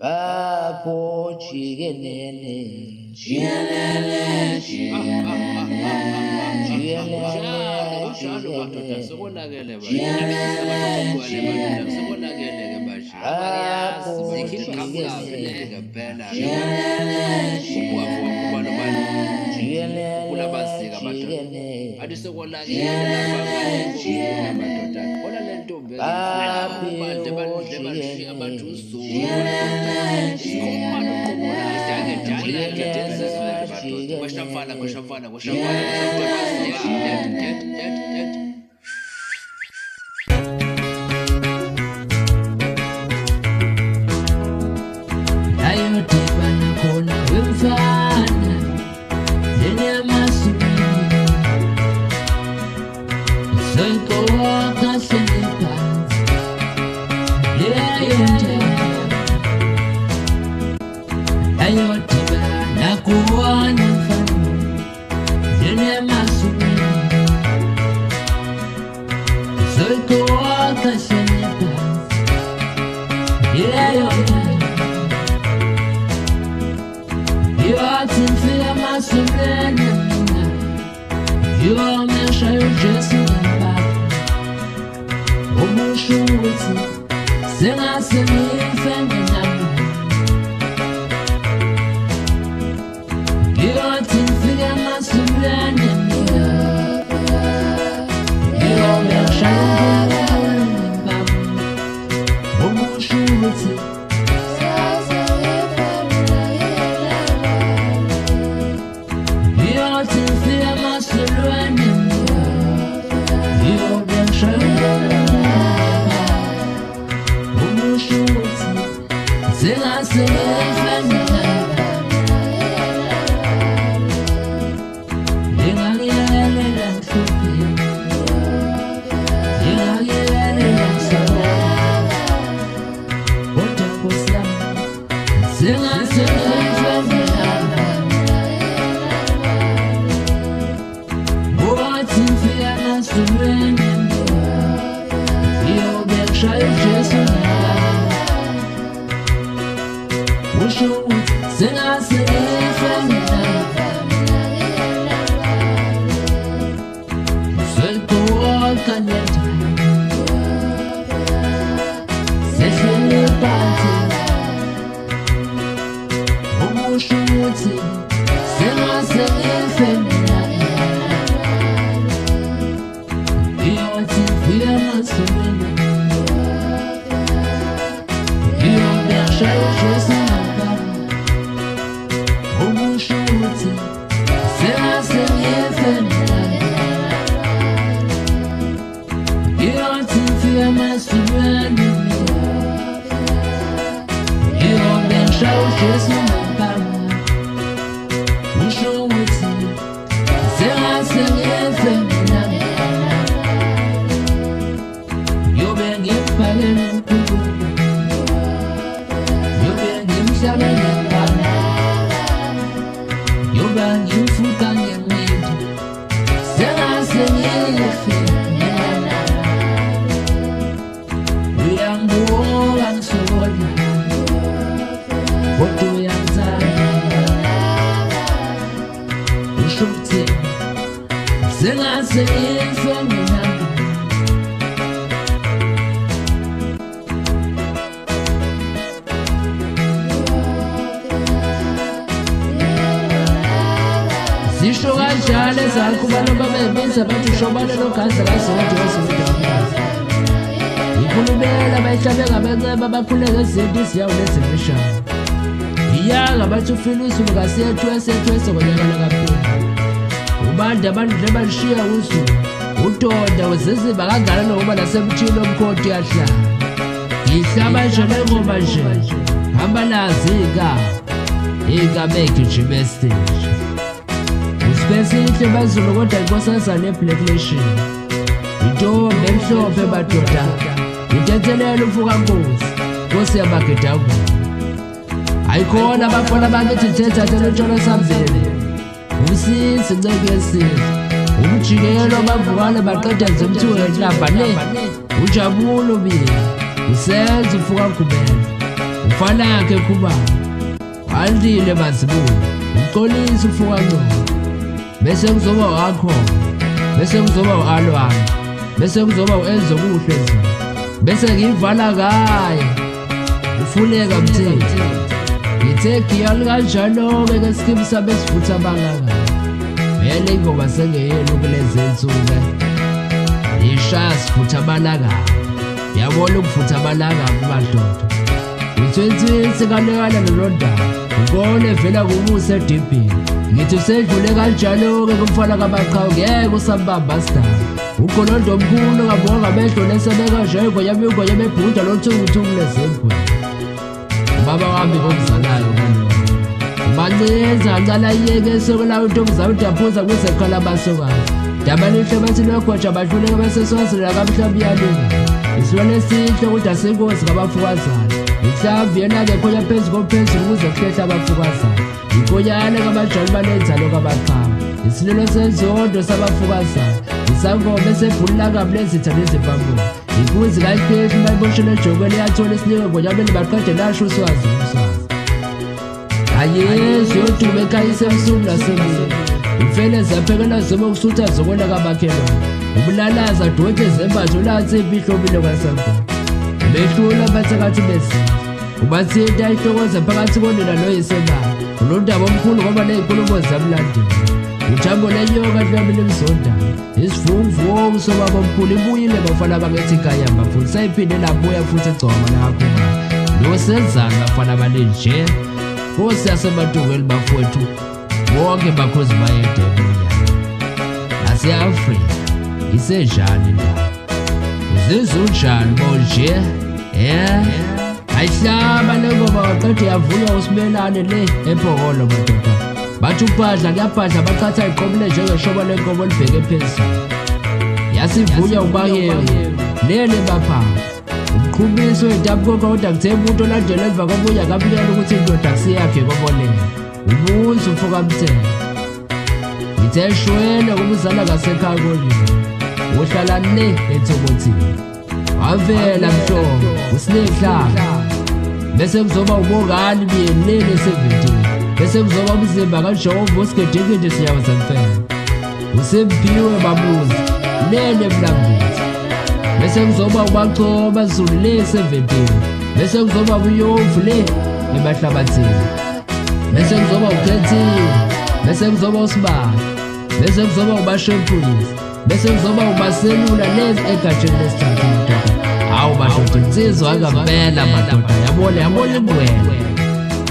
Papo chigenene, Aikona bafana bangithetha telotsholo sambele umsisi ncekesile umjikelo bavukane baqeda nje umthuke nhlamba le ujabulo bile usenza ufuka kubela umfana yakhe Khumalo wandile bazibule uxolisa uFukangcobo bese kuzoba wakho bese kuzoba uAlwana bese kuzoba uEnzokuhle nje bese ngivala ngaye ufuneka Mthetho ngithe giyali kanjalo-ke ke skip sabe sivutha bangaka vele ingoma sengeyelo kulezi nsuku ishaya sivutha banaka yabona ukuvutha banaka kumadoda u-20 sikanekana noRoda ukone vela kumuse edibhini ngithi usedlule kanjalo-ke kumfana kabaqhawe ngeke usambamba star uGolondo omkhulu ngabonga ngamehlo nesebeka igonya bebhuda lothunguthungu lezengwe ubaba wami omzalayo ubancenza ncala iyeke esokolayo untombazane udaphuza kuzekhala abasokana daba lihle bathi logoja bahluleka beseswazela kamhlawumbi yalinga isilwane esihle kodwa senkosi ngabafukazana mhlawumbi yena-ke khonya phezu kophezulu kuze kuhlehla abafukazana inkonyane kabajali banenzalo kabaqhawe isililo senzondo sabafukazana isangoma esebhululakabi lezitha nezimfamulo inkunzi kayiphehli mayiboshele ejokweni yathola isinika ngonyameni baqede lasho uswazi ayezu yoduba ekhaya isemsuku nasemini imfene zaphekela zoma ukusutha zokona kamakhelwane ubulalaza dwethe zembatho lansi impihlobile kwasemfona behlula bathakathi bezinto ubathinta ihlokoza phakathi konina noyisemali unondaba omkhulu ngoba neyinkulumo zamlandela ujambo lenyoka hlwabile mzondana isivunguvungu sobaba omkhulu ibuyile bafana bakethi kaya bafuthi sayiphinde labuya futhi egcoma nakho nosenzana bafana balenje Nkosi yaseMatukweni bafowethu bonke bakhozi bayedebuya nase-Afrika isenjani indaba uzizwa unjani bonje ayihlaba lengoma waqeda yavunywa uSimelane le ePhokolo madoda bathi uphahla kuyabhadla baqhatha iqobule njengeshoba lenkomo libheke phezulu yasivunya ubayewe lele bapha umqhubiso wedabuko kodwa kuthe umuntu olandela emva kobuya kabulela ukuthi indoda kusiyakhe koboleka ubunzi uFukaMthethwa ngithe shwele kumzala ngasekhaya kolini uhlala le eThokothini wavela mhlobo usinehlala bese kuzoba ubongani biyelele 17 bese kuzoba umzimba kaJehova usigedekede siyawo zamfela usempiwe babuza lele mlambisi bese kuzoba ubacoba Zulu le 17 bese kuzoba uyovu le emahlabathini bese kuzoba uKhethile bese kuzoba uSibani bese kuzoba ubashempulisi bese kuzoba ubaselula lezi egatsheni lesithathu madoda awu madoda insizwa ngempela madoda yabona ingwele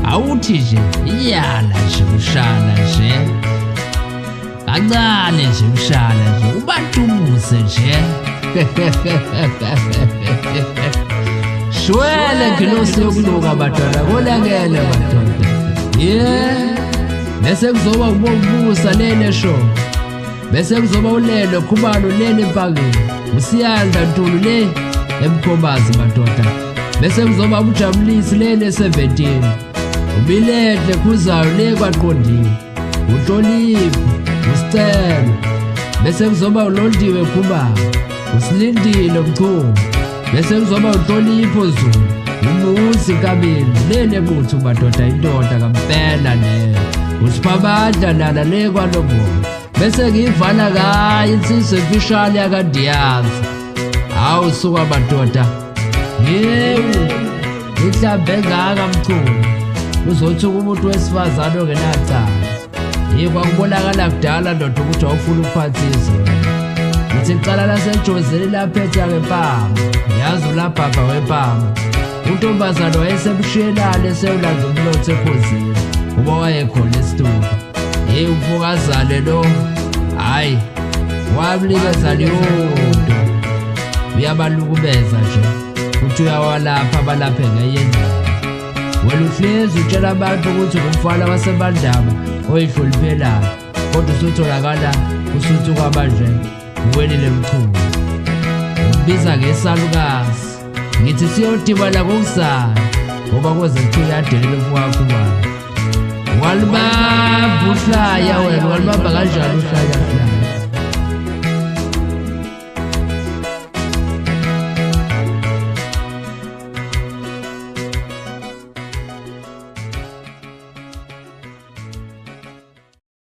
awuthi nje iyala nje ushala nje kancane nje ushala nje ubantumuse nje shwele ngilosi yokuluka madoda kolakele madoda bese kuzoba ububusa lele show bese kuzoba ulelo Khumalo lele empakeni uSiyanda Ntulu le eMkhombazi madoda bese kuzoba uJabulisi lele 17 uBiledle Khuzayo le kwaQondiwe uHlonipho uSicelo bese kuzoba uLondiwe Khumalo uSilindile Mchunu bese kuzoba uHlonipho Zulu umuzi kabili lele buthu madoda indoda kampela leyo uSiphamandla nala le kwaNongoma bese ngivala kayi insizwe emfishane yakaDiyazi hawu suka madoda yewu ihlambe engaka Mchunu uzothuka umuntu wesifazane ongenacala kwakubonakala kudala ndoda ukuthi awufuna ukuphathisa ngithi ngicala lasejozeli laphetha ngempama yazi ulabhabha wempama untombazane wayesemshiyelane esewulanda umlotho ekhosini uba wayekhona esitulo umfukazane lo hayi wamnikeza liyonto uyabalukubeza nje uthi uyawalapha abalaphe ngeyendlela wena uhlezi utshela abantu ukuthi ngumfana waseBandaba oyihloniphelayo kodwa usutholakala usuthi kwabanje uwelile Mchunu ubiza ngesalukazi ngithi siyodibana kokusana ngoba koze kuthiwa yadelela uFukaKhumalo walibamba uhlaya wena walibamba kanjani uhlaya